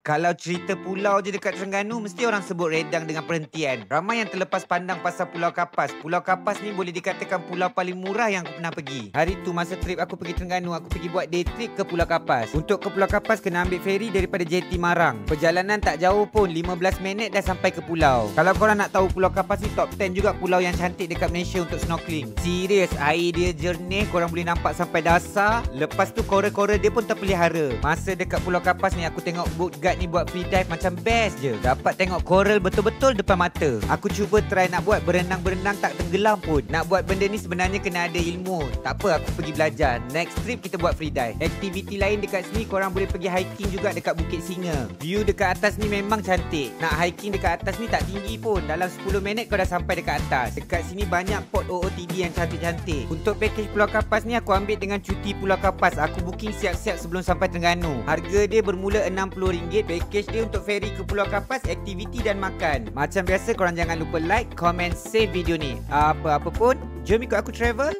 Kalau cerita pulau je dekat Terengganu, mesti orang sebut Redang dengan perhentian. Ramai yang terlepas pandang pasal Pulau Kapas. Pulau Kapas ni boleh dikatakan pulau paling murah yang aku pernah pergi. Hari tu masa trip aku pergi Terengganu, aku pergi buat day trip ke Pulau Kapas. Untuk ke Pulau Kapas kena ambil feri daripada JT Marang. Perjalanan tak jauh pun, 15 minit dah sampai ke pulau. Kalau korang nak tahu, Pulau Kapas ni top 10 juga pulau yang cantik dekat Malaysia untuk snorkeling. Serius, air dia jernih, korang boleh nampak sampai dasar. Lepas tu coral-coral dia pun terpelihara. Masa dekat Pulau Kapas ni aku tengok boat guard ni buat free dive macam best je. Dapat tengok coral betul-betul depan mata. Aku cuba try nak buat berenang-berenang tak tenggelam pun. Nak buat benda ni sebenarnya kena ada ilmu. Tak apa, aku pergi belajar. Next trip kita buat free dive. Aktiviti lain dekat sini korang boleh pergi hiking juga dekat Bukit Singa. View dekat atas ni memang cantik. Nak hiking dekat atas ni tak tinggi pun. Dalam 10 minit kau dah sampai dekat atas. Dekat sini banyak pot OOTD yang cantik-cantik. Untuk package Pulau Kapas ni aku ambil dengan cuti Pulau Kapas. Aku booking siap-siap sebelum sampai Terengganu. Harga dia bermula RM60. Package dia untuk ferry ke Pulau Kapas, aktiviti dan makan. Macam biasa korang jangan lupa like, comment, save video ni. Apa-apa pun, jom ikut aku travel.